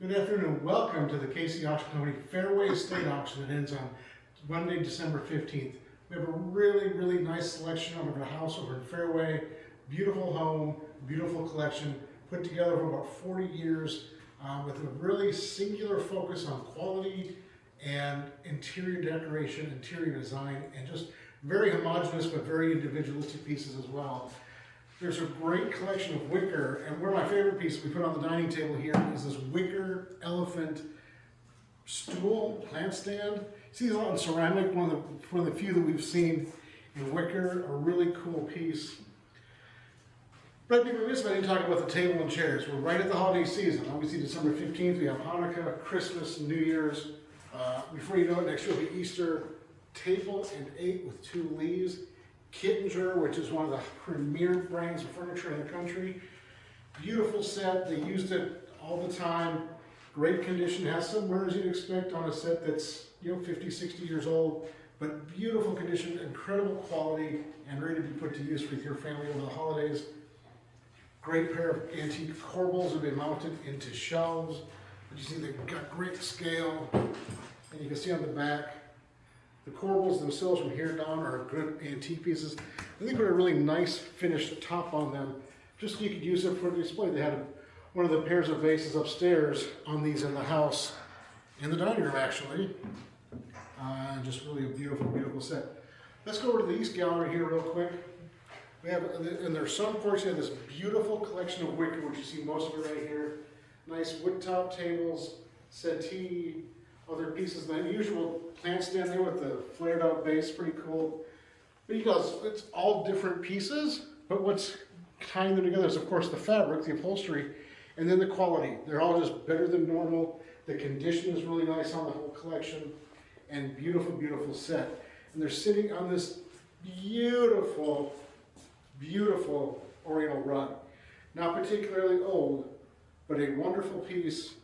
Good afternoon. Welcome to the Casey Auction Company Fairway Estate Auction that ends on Monday, December 15th. We have a really nice selection of a house over in Fairway. Beautiful home, beautiful collection, put together for about 40 years with a really singular focus on quality and interior decoration, interior design, and just very homogeneous but very individualistic pieces as well. There's a great collection of wicker, and one of my favorite pieces we put on the dining table here is this wicker elephant stool, plant stand. See these all in ceramic, one of the few that we've seen in wicker, a really cool piece. But I'd be remiss if I didn't talk about the table and chairs. We're right at the holiday season. Obviously December 15th, we have Hanukkah, Christmas, New Year's. Before you know it, next year will be Easter. Table and 8 with 2 leaves. Kittinger, which is one of the premier brands of furniture in the country. Beautiful set, they used it all the time. Great condition, has some wear as you'd expect on a set that's 50, 60 years old, but beautiful condition, incredible quality, and ready to be put to use with your family over the holidays. Great pair of antique corbels have been mounted into shelves. You see they've got great scale, and you can see on the back, the corbels themselves from here down are good antique pieces. I think put a really nice finished top on them, just so you could use it for display. They had one of the pairs of vases upstairs on these in the house, in the dining room actually. Just really a beautiful set. Let's go over to the East Gallery here real quick. We have, and there's some portion of this beautiful collection of wicker, which you see most of it right here. Nice wood top tables, settee, other pieces, the unusual plant stand there with the flared out base, pretty cool. But you guys, it's all different pieces, but what's tying them together is of course the fabric, the upholstery, and then the quality. They're all just better than normal. The condition is really nice on the whole collection, and beautiful set. And they're sitting on this beautiful Oriental rug. Not particularly old, but a wonderful piece.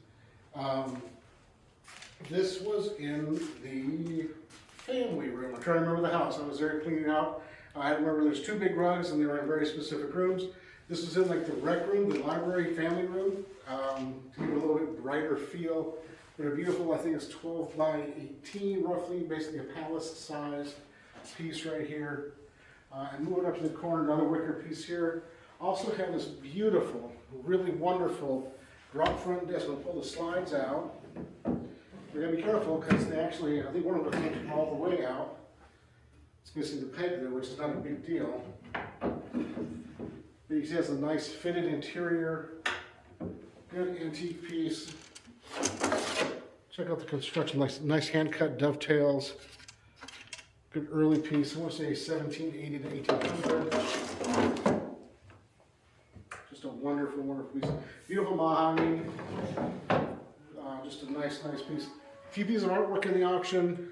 This was in the family room. I'm trying to remember the house. I was there cleaning out. I remember there's 2 big rugs and they were in very specific rooms. This is in like the rec room, the library family room, to give it a little bit brighter feel. But a beautiful, I think it's 12 by 18 roughly, basically a palace size piece right here. And moving up to the corner, another wicker piece here. Also have this beautiful, really wonderful drop front desk. I'll pull the slides out. We're going to be careful because they actually, I think one of them came all the way out. It's missing the peg there, which is not a big deal. But you see it has a nice fitted interior, good antique piece. Check out the construction, nice hand-cut dovetails. Good early piece, I want to say 1780 to 1800. Just a wonderful piece. Beautiful mahogany. Just a nice piece. A few pieces of artwork in the auction.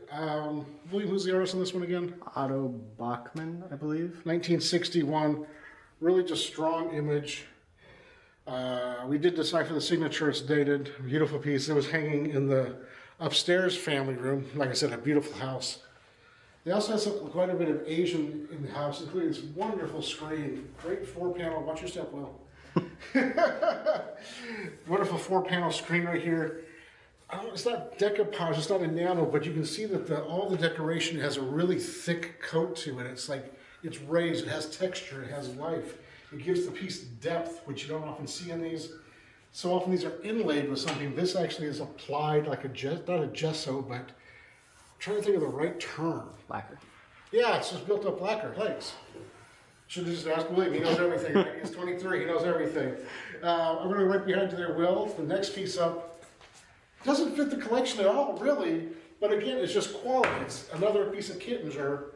William, who's the artist on this one again? Otto Bachmann, I believe. 1961. Really just strong image. We did decipher the signature. It's dated. Beautiful piece. It was hanging in the upstairs family room. Like I said, a beautiful house. They also have quite a bit of Asian in the house, including this wonderful screen. Great 4-panel. Watch your step, Will. Wonderful 4-panel screen right here. It's not decoupage, it's not enamel, but you can see that all the decoration has a really thick coat to it. It's like, it's raised, it has texture, it has life. It gives the piece depth, which you don't often see in these. So often these are inlaid with something. This actually is applied like not a gesso, but I'm trying to think of the right term. Lacquer. Yeah, it's just built up lacquer, thanks. Should have just asked William, he knows everything. He's 23, he knows everything. I'm going to go right behind you there, Will. The next piece up doesn't fit the collection at all, really, but again, it's just quality. It's another piece of Kittinger,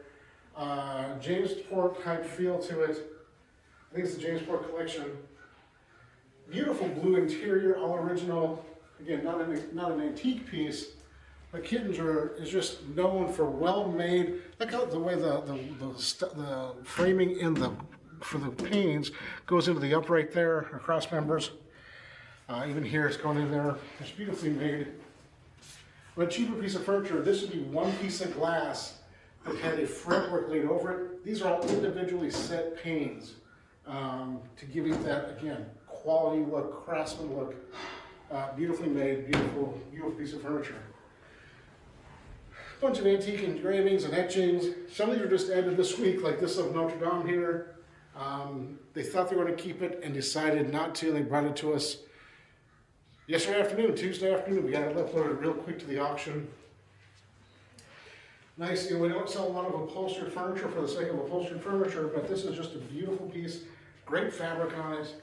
Jamesport type feel to it. I think it's the Jamesport collection. Beautiful blue interior, all original. Again, not an antique piece, but Kittinger is just known for well-made. Look how the way the framing for the panes goes into the upright there, across members. Even here, it's going in there. It's beautifully made. But a cheaper piece of furniture, this would be one piece of glass that had a fretwork laid over it. These are all individually set panes to give it that, again, quality look, craftsman look. Beautifully made, beautiful, beautiful piece of furniture. Bunch of antique engravings and etchings. Some of these are just added this week, like this of Notre Dame here. They thought they were going to keep it and decided not to, and they brought it to us yesterday afternoon, Tuesday afternoon. We got it uploaded real quick to the auction. Nice, we don't sell a lot of upholstered furniture for the sake of upholstered furniture, but this is just a beautiful piece, great fabric on it,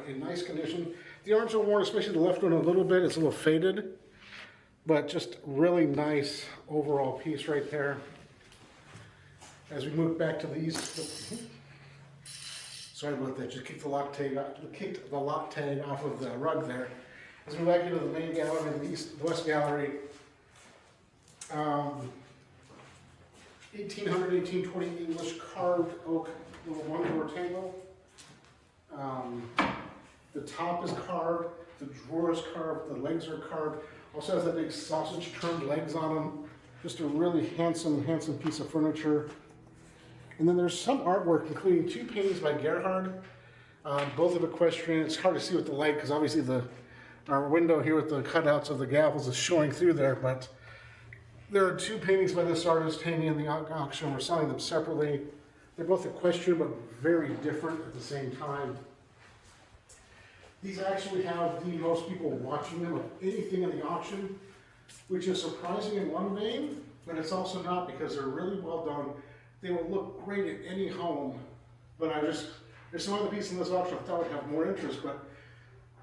in nice condition. The arms are worn, especially the left one a little bit, it's a little faded, but just really nice overall piece right there. As we move back to the east, sorry about that, just kicked the lock tag off of the rug there. As we move back into the main gallery, the west gallery, 1800, 1820 English carved oak little one-door table. The top is carved, the drawer is carved, the legs are carved. Also has that big sausage turned legs on them. Just a really handsome, handsome piece of furniture. And then there's some artwork, including 2 paintings by Gerhard, both of equestrian. It's hard to see with the light because obviously our window here with the cutouts of the gavels is showing through there, but there are 2 paintings by this artist hanging in the auction. We're selling them separately. They're both equestrian, but very different at the same time. These actually have the most people watching them of anything in the auction, which is surprising in one vein, but it's also not because they're really well done. They will look great in any home, but there's some other pieces in this auction I thought would have more interest, but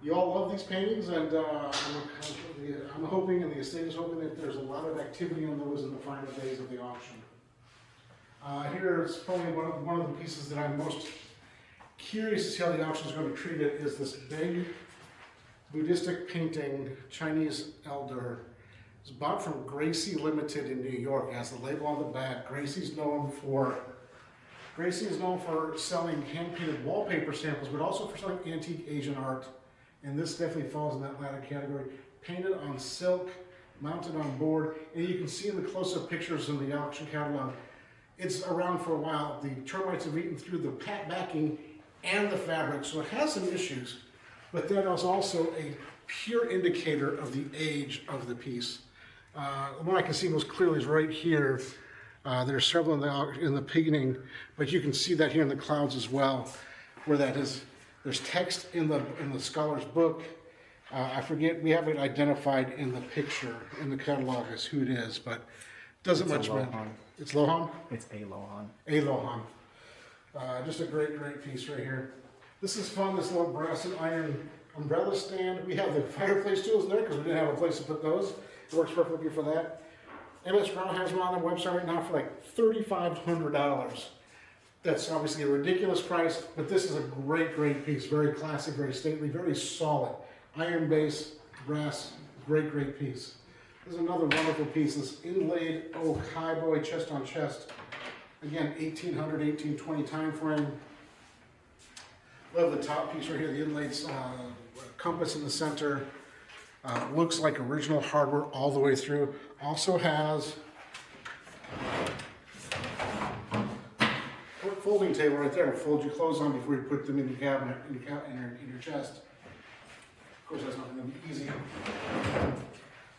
you all love these paintings, and I'm hoping, and the estate is hoping, that there's a lot of activity on those in the final days of the auction. Here is probably one of the pieces that I'm most curious to see how the auction is going to treat it, is this big Buddhistic painting, Chinese elder. It's bought from Gracie Limited in New York. It has the label on the back. Gracie is known for selling hand-painted wallpaper samples, but also for selling antique Asian art. And this definitely falls in that latter category. Painted on silk, mounted on board, and you can see in the close-up pictures in the auction catalog, it's around for a while. The termites have eaten through the backing and the fabric, so it has some issues, but that is also a pure indicator of the age of the piece. The one I can see most clearly is right here. There's several in the painting, but you can see that here in the clouds as well, where that is. There's text in the scholar's book. I forget, we have it identified in the picture in the catalog as who it is, but doesn't much matter. It's Lohan? It's a Lohan. A Lohan. Just a great, great piece right here. This is fun, this little brass and iron umbrella stand. We have the fireplace tools in there because we didn't have a place to put those. It works perfectly for that. MS Brown has one on their website right now for like $3,500. That's obviously a ridiculous price, but this is a great, great piece. Very classic, very stately, very solid. Iron base, brass, great, great piece. This is another wonderful piece. This inlaid oak highboy chest on chest. Again, 1800, 1820 time frame. Love the top piece right here, the inlaid compass in the center. Looks like original hardware all the way through. Also has a folding table right there to fold your clothes on before you put them in your cabinet, in your chest. Of course, that's not going to be easy.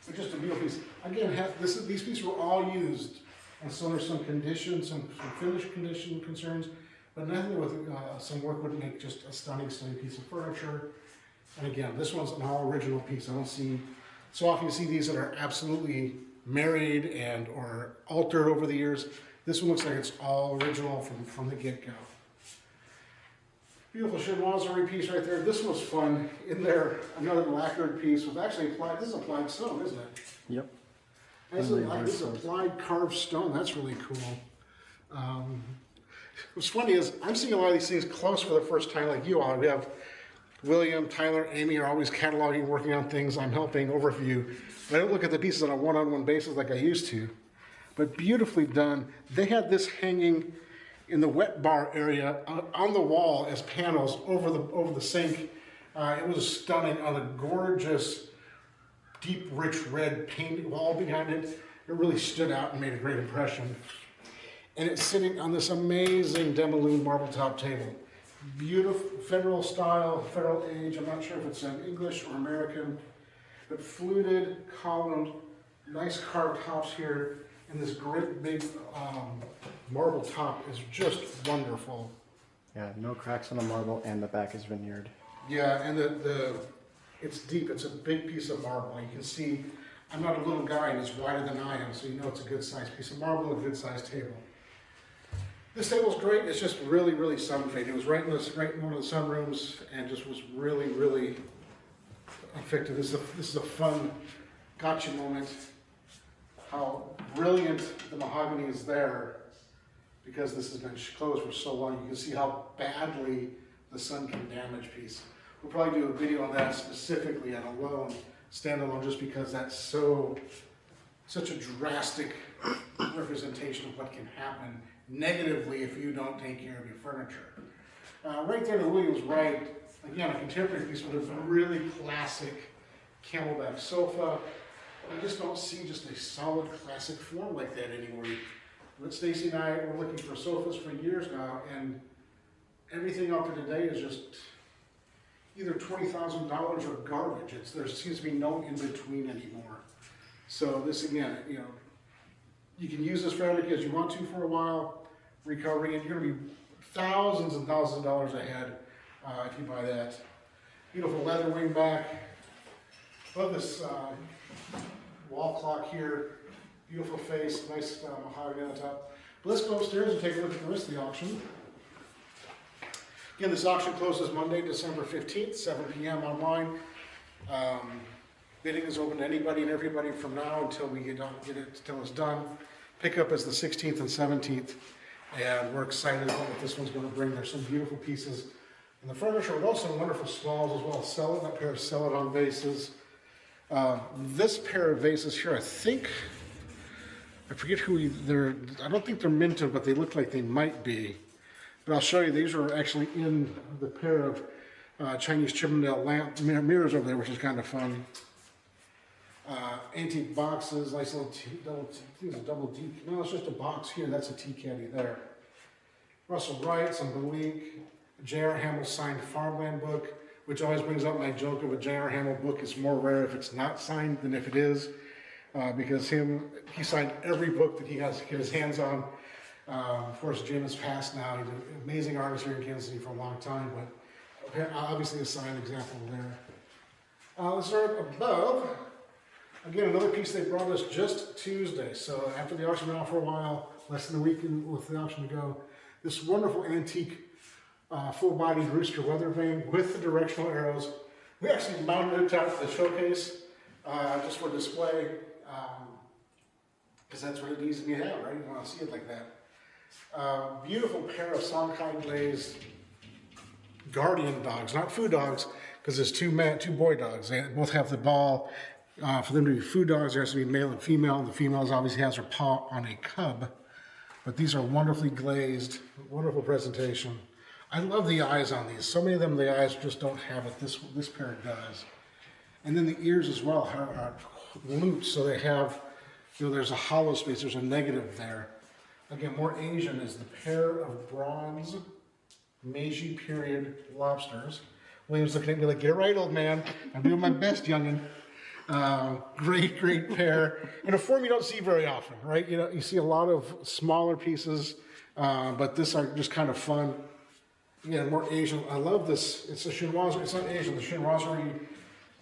But just a beautiful piece. Again, these pieces were all used. And so there's some condition, some finish condition concerns, but nothing with some work would make just a stunning, stunning piece of furniture. And again, this one's an all original piece. I don't see, so often you see these that are absolutely married and or altered over the years. This one looks like it's all original from the get-go. Beautiful chinoiserie piece right there. This was fun. In there, another lacquered piece with actually applied, this is applied stone, isn't it? Yep. This is applied carved stone. That's really cool. What's funny is I'm seeing a lot of these things close for the first time, like you all. We have William, Tyler, Amy are always cataloging, working on things. I'm helping overview. But I don't look at the pieces on a one-on-one basis like I used to. But beautifully done. They had this hanging in the wet bar area on the wall as panels over the sink. It was stunning on a gorgeous, deep, rich red painted wall behind it. It really stood out and made a great impression. And it's sitting on this amazing Demaloon marble top table. Beautiful, federal style, federal age. I'm not sure if it's English or American. but fluted, columned, nice carved tops here, and this great big marble top is just wonderful. Yeah, no cracks on the marble, and the back is veneered. Yeah, and it's deep. It's a big piece of marble. You can see, I'm not a little guy, and it's wider than I am, so you know it's a good sized piece of marble and a good sized table. This table's great. It's just really, really sun faded. It was right in one of the sunrooms, and just was really, really effective. This is a fun gotcha moment. How brilliant the mahogany is there, because this has been closed for so long. You can see how badly the sun can damage pieces. We'll probably do a video on that specifically and alone, standalone, just because that's such a drastic representation of what can happen negatively if you don't take care of your furniture. Right there to Williams right, again, a contemporary piece with a really classic camelback sofa. I just don't see just a solid classic form like that anymore. But Stacy and I were looking for sofas for years now, and everything out there today is just either $20,000 or garbage. There seems to be no in between anymore. So this again, you can use this fabric as you want to for a while, recovering it. You're going to be thousands and thousands of dollars ahead if you buy that. Beautiful leather wing back. Love this wall clock here. Beautiful face, nice mahogany on top. But let's go upstairs and take a look at the rest of the auction. Again, this auction closes Monday, December 15th, 7 p.m. online. Bidding is open to anybody and everybody from now until we get it until it's done. Pickup is the 16th and 17th, and we're excited about what this one's going to bring. There's some beautiful pieces in the furniture, but also wonderful smalls as well. That pair of Celadon vases. This pair of vases here, I forget who they're. I don't think they're minted, but they look like they might be. But I'll show you. These are actually in the pair of Chinese Chippendale lamp mirrors over there, which is kind of fun. Antique boxes, nice little double D. No, it's just a box here. That's a tea caddy there. Russell Wright, some Belique, J.R. Hamill signed farmland book, which always brings up my joke of a J.R. Hamill book is more rare if it's not signed than if it is, because he signed every book that he has his hands on. Of course, Jim has passed now. He's an amazing artist here in Kansas City for a long time, but obviously a signed example there. Let's start above. Again, another piece they brought us just Tuesday. So after the auction went on for a while, less than a week with the auction to go, this wonderful antique full-bodied rooster weather vane with the directional arrows. We actually mounted it out to the showcase just for display, because that's what it needs to be had, right? You want to see it like that. Beautiful pair of Songhai glazed guardian dogs, not food dogs, because there's two boy dogs. They both have the ball. For them to be food dogs, there has to be male and female. The female obviously has her paw on a cub. But these are wonderfully glazed, wonderful presentation. I love the eyes on these. So many of them, the eyes just don't have it. This pair does. And then the ears as well are looped, so they have, there's a hollow space, there's a negative there. Again, more Asian is the pair of bronze Meiji period lobsters. William's looking at me like, get it right, old man. I'm doing my best, youngin'. Great pair. In a form you don't see very often, right? You see a lot of smaller pieces, but this are just kind of fun. Yeah, more Asian. I love this. It's a chinoiserie. It's not Asian. The chinoiserie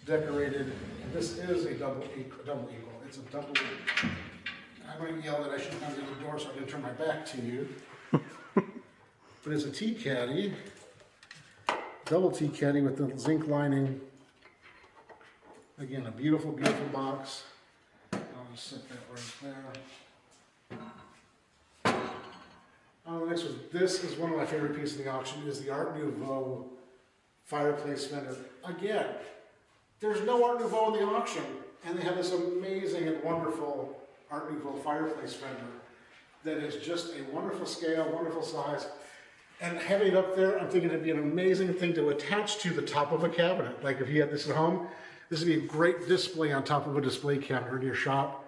decorated. This is a double eagle. It's a double. I'm going to yell that I shouldn't come to the door, so I'm going to turn my back to you. But it's a tea caddy, double tea caddy with the zinc lining. Again, a beautiful, beautiful box. I'll just set that right there. The next one. This is one of my favorite pieces in the auction. Is the Art Nouveau fireplace fender. Again, there's no Art Nouveau in the auction, and they have this amazing and wonderful Art Nouveau fireplace fender that is just a wonderful scale, wonderful size. And having it up there, I'm thinking it'd be an amazing thing to attach to the top of a cabinet. Like if you had this at home, this would be a great display on top of a display cabinet or in your shop.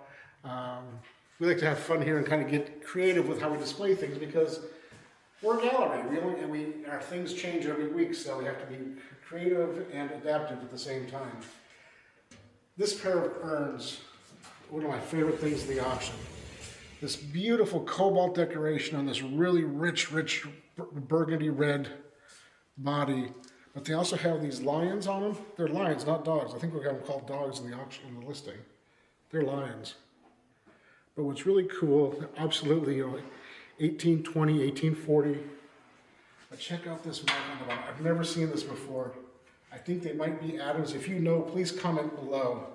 We like to have fun here and kind of get creative with how we display things, because we're a gallery, our things change every week, so we have to be creative and adaptive at the same time. This pair of urns, one of my favorite things in the auction. This beautiful cobalt decoration on this really rich burgundy red body. But they also have these lions on them. They're lions, not dogs. I think we have them called dogs in the auction, in the listing. They're lions. But what's really cool, absolutely, 1820, 1840. But check out this mark on the bottom. I've never seen this before. I think they might be Adams. If you know, please comment below.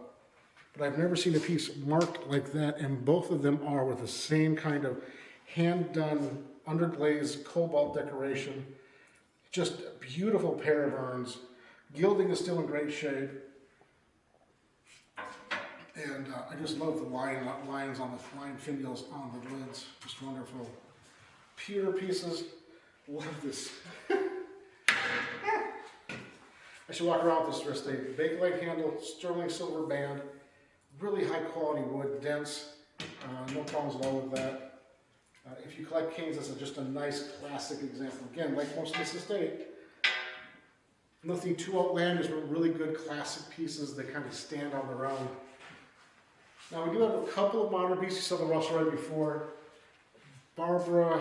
But I've never seen a piece marked like that, and both of them are with the same kind of hand-done, underglazed cobalt decoration. Just a beautiful pair of urns. Gilding is still in great shape. And I just love the lines on the flying finials on the lids. Just wonderful. Pewter pieces. Love this. I should walk around with this wrist. A Bakelite handle, sterling silver band, really high quality wood, dense. No problems at all with that. If you collect canes, this is just a nice classic example. Again, like most of this estate, nothing too outlandish, but really good classic pieces that kind of stand on their own. Now we do have a couple of modern pieces. You saw the Russell right before. Barbara,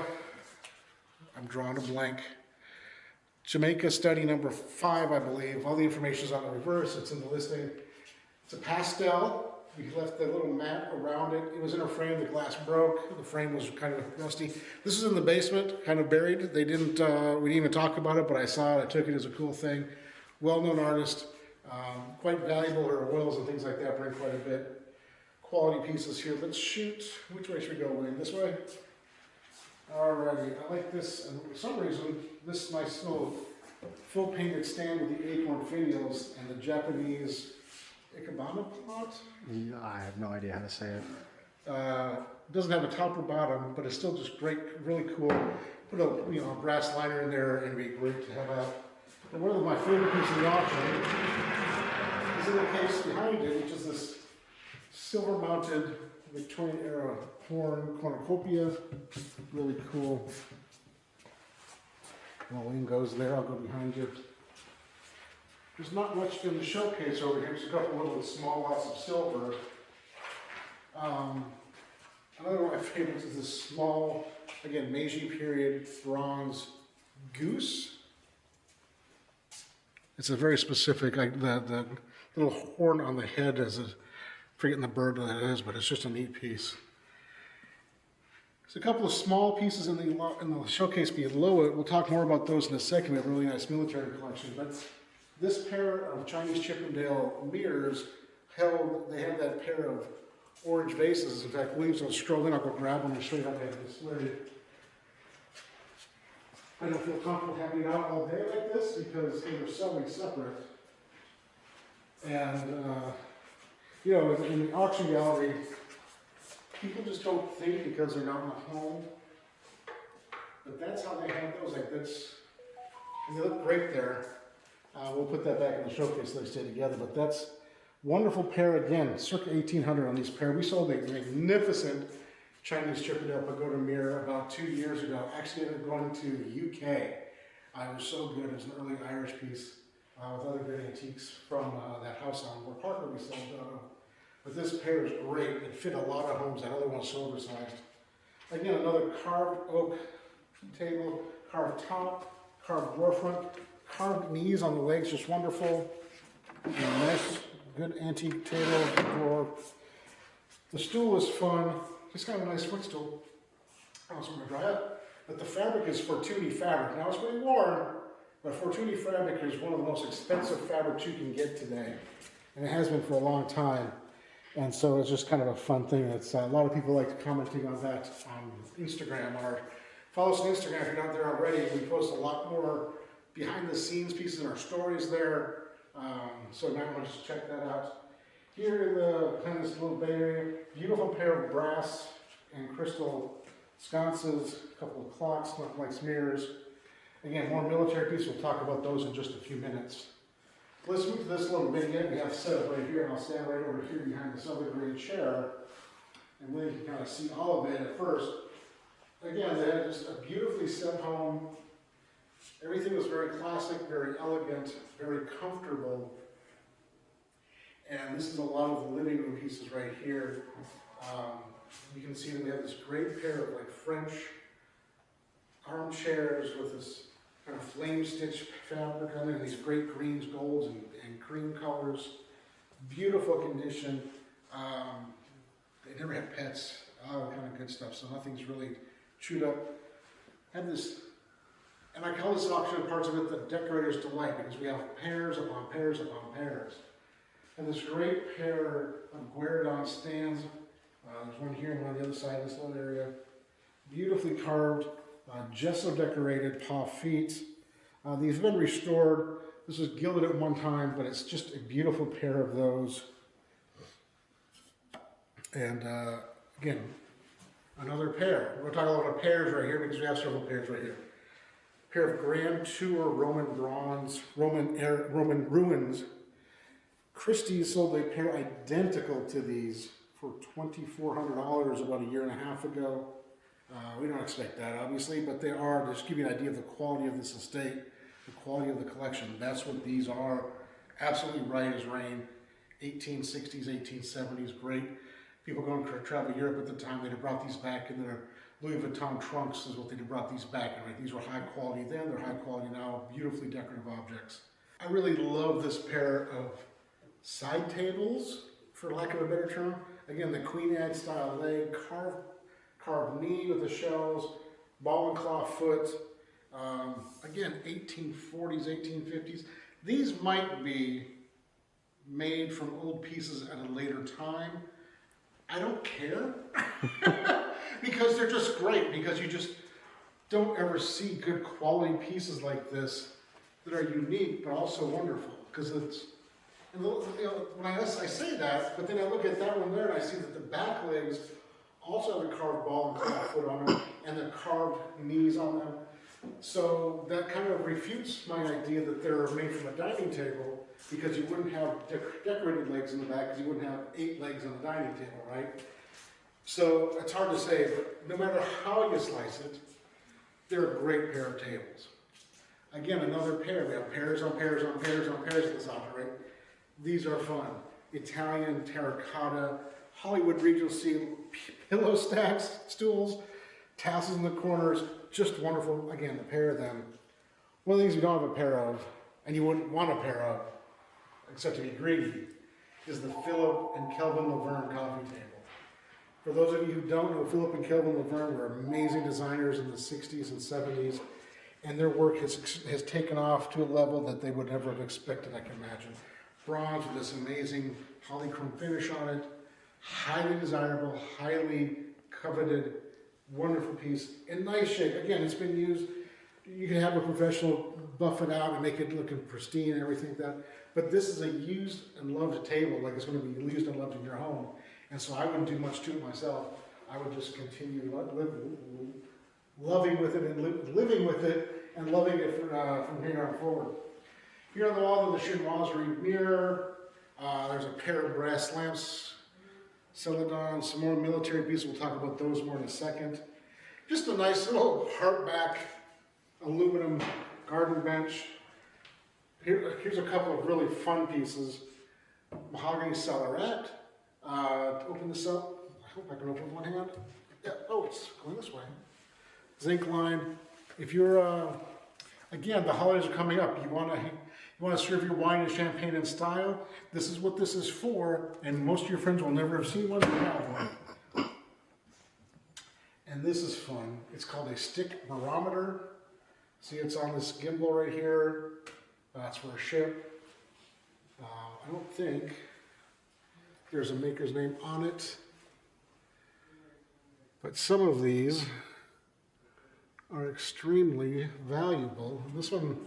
I'm drawing a blank. Jamaica study number 5, I believe. All the information is on the reverse. It's in the listing. It's a pastel. We left the little mat around it. It was in a frame. The glass broke. The frame was kind of rusty. This is in the basement, kind of buried. They didn't. We didn't even talk about it, but I saw it. I took it as a cool thing. Well-known artist. Quite valuable. Her oils and things like that bring quite a bit. Quality pieces here. Let's shoot. Which way should we go, Wayne? This way? Alrighty. I like this. And for some reason, this nice little full painted stand with the acorn finials and the Japanese Ikebana plot. Yeah, I have no idea how to say it. Doesn't have a top or bottom, but it's still just great, really cool. Put a a brass liner in there and it'd be great to have out. And one of my favorite pieces of the auction is in the case behind it, which is this silver mounted Victorian era horn cornucopia. Really cool. Well, Wayne goes there, I'll go behind you. There's not much in the showcase over here. There's a couple little small lots of silver. Another one of my favorites is this small, again, Meiji period bronze goose. It's a very specific, the little horn on the head is forgetting the bird that it is, but it's just a neat piece. There's a couple of small pieces in the showcase below it. We'll talk more about those in a second. We have a really nice military collection, but this pair of Chinese Chippendale mirrors they had that pair of orange vases. In fact, Williams will stroll in. I'll go grab them and show you how they have this lid. I don't feel comfortable having it out all day like this because they were selling separate. And, in the auction gallery, people just don't think because they're not in the home. But that's how they have those. Like this, and they look great there. We'll put that back in the showcase so they stay together. But that's wonderful pair again, circa 1800 on these pair. We sold a magnificent Chinese Chippendale pagoda mirror about 2 years ago. Actually ended up going to the UK. It was so good. It was an early Irish piece with other great antiques from that house on where Parker we sold. But this pair is great. It fit a lot of homes. That other one's so oversized. Again, another carved oak table, carved top, carved door front, carved knees on the legs, just wonderful. And a nice, good antique table, drawer. The stool is fun. It's got a nice footstool. I was going to dry up. But the fabric is Fortuny fabric. Now it's pretty warm, but Fortuny fabric is one of the most expensive fabrics you can get today. And it has been for a long time. And so it's just kind of a fun thing. It's a lot of people like commenting on that on Instagram. Or follow us on Instagram if you're not there already. We post a lot more behind the scenes pieces in our stories there. So you might want to just check that out. Here in the kind of this little bay area, beautiful pair of brass and crystal sconces, a couple of clocks, lights, mirrors. Again, more military pieces. We'll talk about those in just a few minutes. Let's move to this little vignette we have set up right here, and I'll stand right over here behind this other green chair, and then you can kind of see all of it at first. Again, they had just a beautifully set home. Everything was very classic, very elegant, very comfortable. And this is a lot of the living room pieces right here. You can see that we have this great pair of like French armchairs with this kind of flame stitch fabric on there, and these great greens, golds, and cream colors. Beautiful condition. They never had pets, all that kind of good stuff, so nothing's really chewed up. Have this, and I call this auction, parts of it, the decorator's delight, because we have pairs upon pairs upon pairs. And this great pair of guerdon stands. There's one here and one on the other side of this little area. Beautifully carved, gesso decorated paw feet. These have been restored. This was gilded at one time, but it's just a beautiful pair of those. And again, another pair. We're talking about pairs right here because we have several pairs right here. Pair of Grand Tour Roman bronze, Roman ruins. Christie's sold a pair identical to these for $2,400 about a year and a half ago. We don't expect that, obviously, but they are, just to give you an idea of the quality of this estate, the quality of the collection. That's what these are. Absolutely right as rain. 1860s, 1870s, great. People going to travel Europe at the time, they'd have brought these back in their Louis Vuitton trunks is what they'd have brought these back in, right? These were high quality then, they're high quality now, beautifully decorative objects. I really love this pair of side tables, for lack of a better term. Again, the Queen Anne style leg, carved knee with the shells, ball and claw foot. Again, 1840s, 1850s. These might be made from old pieces at a later time. I don't care because they're just great, because you just don't ever see good quality pieces like this that are unique but also wonderful, because it's, and when I say that, but then I look at that one there and I see that the back legs also have the carved ball and claw foot on them and the carved knees on them. So that kind of refutes my idea that they're made from a dining table, because you wouldn't have decorated legs in the back, because you wouldn't have 8 legs on a dining table, right? So it's hard to say, but no matter how you slice it, they're a great pair of tables. Again, another pair. We have pairs on pairs on pairs on pairs at this auction, right? These are fun. Italian terracotta, Hollywood Regency pillow stacks, stools, tassels in the corners, just wonderful. Again, a pair of them. One of the things you don't have a pair of, and you wouldn't want a pair of, except to be greedy, is the Philip and Kelvin LaVerne coffee table. For those of you who don't know, Philip and Kelvin LaVerne were amazing designers in the 60s and 70s, and their work has taken off to a level that they would never have expected, I can imagine. Bronze with this amazing polychrome finish on it, highly desirable, highly coveted, wonderful piece, in nice shape. Again, it's been used, you can have a professional buff it out and make it looking pristine and everything like that, but this is a used and loved table, like it's going to be used and loved in your home, and so I wouldn't do much to it myself. I would just continue loving with it and living with it and loving it from here on forward. Here on the wall of the chinoiserie mirror, there's a pair of brass lamps, celadon, some more military pieces. We'll talk about those more in a second. Just a nice little heartback aluminum garden bench. Here's a couple of really fun pieces. Mahogany cellaret. To open this up, I hope I can open with one hand. Yeah, oh, it's going this way. Zinc line. If you're, again, the holidays are coming up. You want to serve your wine and champagne in style. This is what this is for, and most of your friends will never have seen one. You have one. And this is fun. It's called a stick barometer. See, it's on this gimbal right here. That's for a ship. I don't think there's a maker's name on it, but some of these are extremely valuable. This one,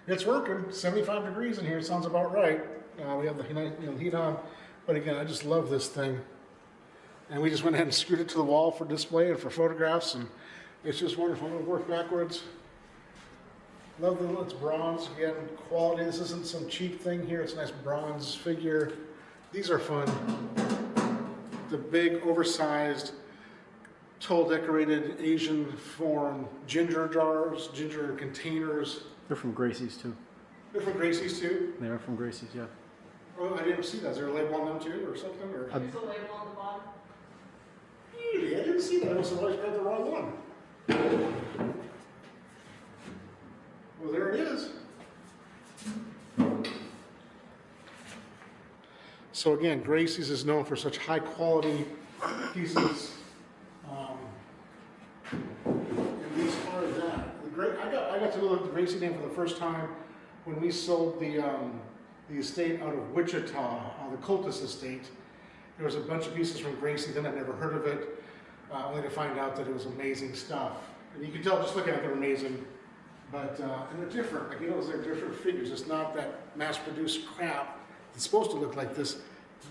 it's working. 75 degrees in here, sounds about right. We have the heat on, but again, I just love this thing. And we just went ahead and screwed it to the wall for display and for photographs, and it's just wonderful. It'll work backwards. Love the, it's bronze, again, quality. This isn't some cheap thing here. It's a nice bronze figure. These are fun. The big, oversized, tall decorated Asian form ginger jars, ginger containers. They're from Gracie's too. They're from Gracie's too? They are from Gracie's, yeah. Oh, I didn't see that. Is there a label on them too or something? Or? There's a label on the bottom. Really? I didn't see that. I must have always grabbed the wrong one. Well, there it is. So again, Gracie's is known for such high quality pieces. And as far as that, I got to know the Gracie name for the first time when we sold the estate out of Wichita, the Cultus estate. There was a bunch of pieces from Gracie, then I'd never heard of it, only to find out that it was amazing stuff. And you can tell just looking at it, they're amazing. But, and they're different, like, you know, they're different figures. It's not that mass-produced crap. It's supposed to look like this.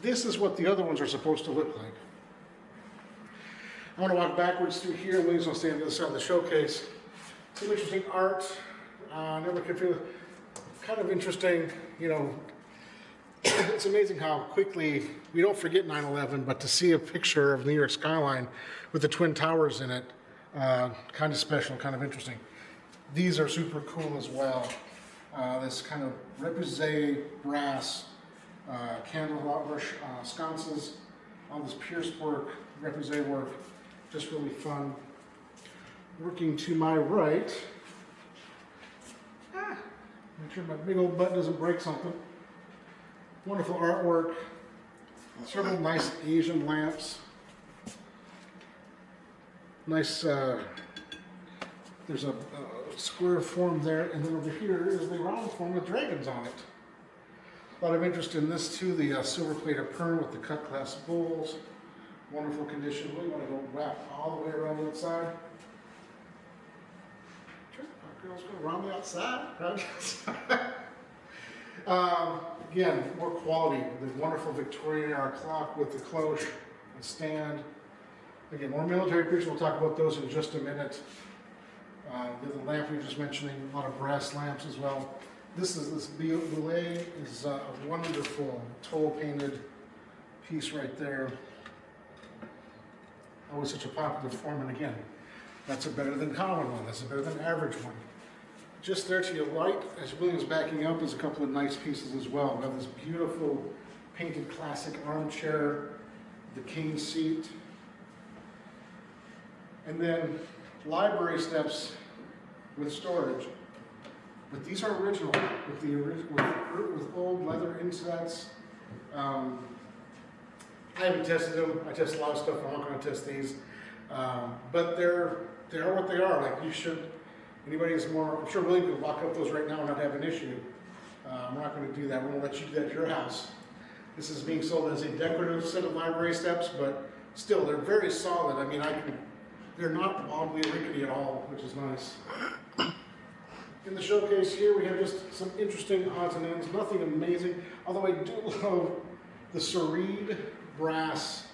This is what the other ones are supposed to look like. I want to walk backwards through here. William's going to stand on the other side of the showcase. Some interesting art. Never confused. Kind of interesting, you know. It's amazing how quickly, we don't forget 9/11, but to see a picture of New York skyline with the Twin Towers in it, kind of special, kind of interesting. These are super cool as well. This kind of repoussé brass candelabra sconces, all this pierced work, repoussé work, just really fun. Working to my right, make sure my big old butt doesn't break something. Wonderful artwork, several nice Asian lamps. Nice, there's a square form there, and then over here is the round form with dragons on it. A lot of interest in this too, the silver plated perm with the cut glass bowls. Wonderful condition. We want to go wrap all the way around the outside. Sure, our girl's going around the outside. Again, more quality. The wonderful Victorian era clock with the cloche and stand. Again, more military pictures. We'll talk about those in just a minute. The lamp we were just mentioning, a lot of brass lamps as well. This Boulet is a wonderful toll painted piece right there. Always such a popular form, and again, that's a better than common one. That's a better than average one. Just there to your right, as William's backing up, there's a couple of nice pieces as well. We have this beautiful painted classic armchair, the king seat, and then library steps with storage. But these are original with old leather insets. I haven't tested them. I test a lot of stuff. I'm not going to test these, but they are what they are. Like, you should. Anybody is more. I'm sure William could walk up those right now and not have an issue. We're not going to do that. We're going to let you do that at your house. This is being sold as a decorative set of library steps, but still, they're very solid. I mean, they're not wobbly or rickety at all, which is nice. In the showcase here, we have just some interesting odds and ends. Nothing amazing, although I do love the serried brass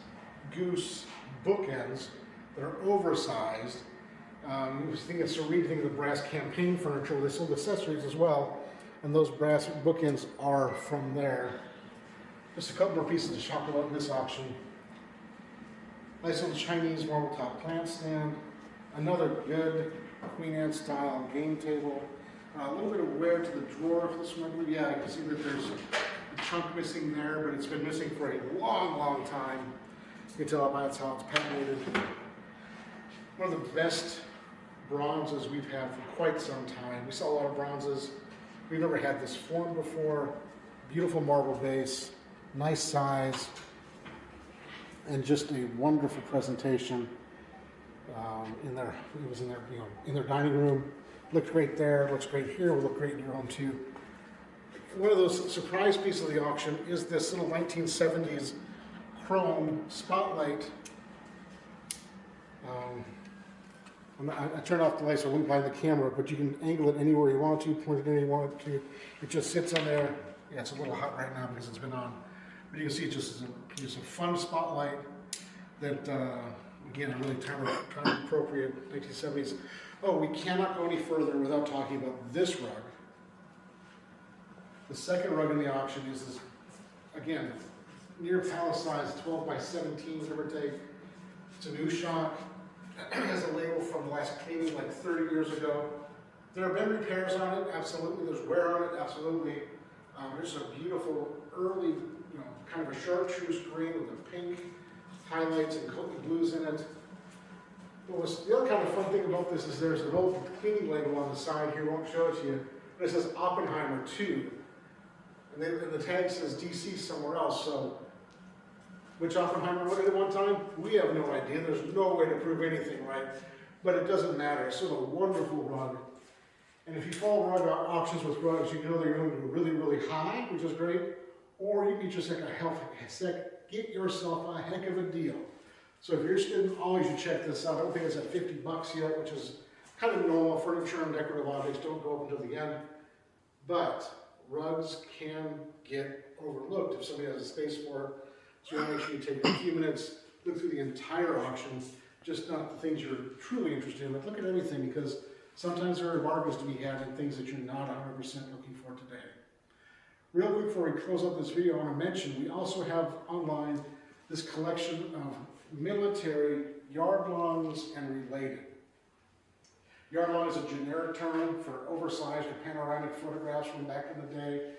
goose bookends that are oversized. You think of serried, think of the brass campaign furniture where they sold accessories as well, and those brass bookends are from there. Just a couple more pieces to talk about in this auction. Nice little Chinese marble top plant stand. Another good Queen Anne style game table. A little bit of wear to the drawer for this one. Yeah, I can see that there's a chunk missing there, but it's been missing for a long, long time. You can tell by how it's patinated. One of the best bronzes we've had for quite some time. We saw a lot of bronzes. We've never had this form before. Beautiful marble base, nice size, and just a wonderful presentation. It was in their, in their dining room. Looked great there. Looks great here. Will look great in your home too. One of those surprise pieces of the auction is this little 1970s chrome spotlight. I turned off the light so I wouldn't blind the camera, but you can angle it anywhere you want to, point it anywhere you want to. It just sits on there. Yeah, it's a little hot right now because it's been on. But you can see it's just a fun spotlight that, again, a really time appropriate 1970s. Oh, we cannot go any further without talking about this rug. The second rug in the auction is this, again, near palace size, 12 by 17, give or take. It's a new shock. It has a label from the last cleaning like 30 years ago. There have been repairs on it, absolutely. There's wear on it, absolutely. There's a beautiful early, kind of a chartreuse green with the pink highlights and blues in it. The other kind of fun thing about this is there's an old cleaning label on the side here, won't show it to you, but it says Oppenheimer 2. And the tag says DC somewhere else, so which Oppenheimer was it at one time? We have no idea. There's no way to prove anything, right? But it doesn't matter. It's still a wonderful rug. And if you follow rug auctions with rugs, you know they're going to go really, really high, which is great. Or you can just get yourself a heck of a deal. So if you're interested in all, you should check this out. I don't think it's at $50 yet, which is kind of normal. Furniture and decorative objects don't go up until the end. But rugs can get overlooked if somebody has a space for it. So you want to make sure you take a few minutes, look through the entire auction, just not the things you're truly interested in, but look at everything, because sometimes there are bargains to be had in things that you're not 100% looking for today. Real quick before we close up this video, I want to mention we also have online this collection of military yard lawns and related. Yard lawn is a generic term for oversized or panoramic photographs from back in the day.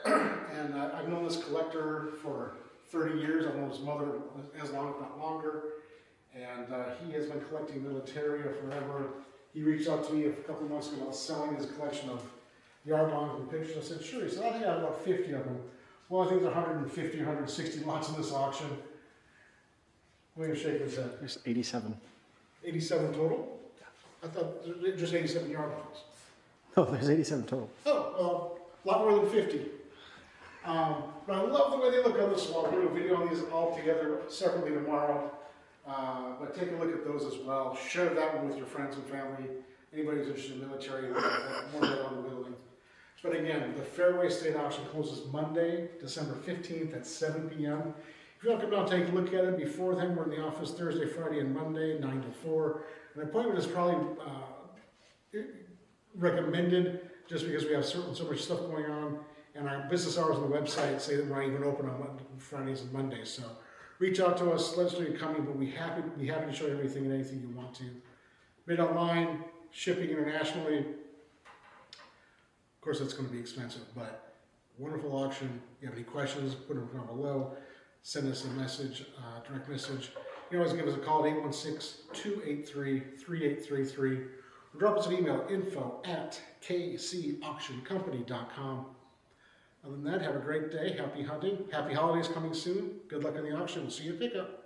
And I've known this collector for 30 years. I've known his mother as long, if not longer. And he has been collecting militaria forever. He reached out to me a couple of months ago about selling his collection of yard lawns and pictures. I said, sure. He said, I think I have about 50 of them. Well, I think there's 150, 160 lots in this auction. What are you shaking his head? There's 87. 87 total? I thought just 87 yard lawns. Oh, there's 87 total. Oh, a lot more than 50. But I love the way they look on this wall. We're going to video on these all together separately tomorrow. But take a look at those as well. Share that one with your friends and family. Anybody who's interested in the military, more of that on the building. But again, the Fairway Estate Auction closes Monday, December 15th at 7 p.m. If you want to come down and take a look at it, before then we're in the office Thursday, Friday, and Monday, 9 to 4. An appointment is probably recommended just because we have so much stuff going on. And our business hours on the website say that we're not even open on Fridays and Mondays. So reach out to us, let us know you're coming, but we'll be happy to show you everything and anything you want to. Bid online, shipping internationally. Of course, that's going to be expensive, but wonderful auction. If you have any questions, put them down below. Send us a message, direct message. You can always give us a call at 816-283-3833. Or drop us an email, info@kcauctioncompany.com. Other than that, have a great day. Happy hunting. Happy holidays coming soon. Good luck in the auction. We'll see you at pickup.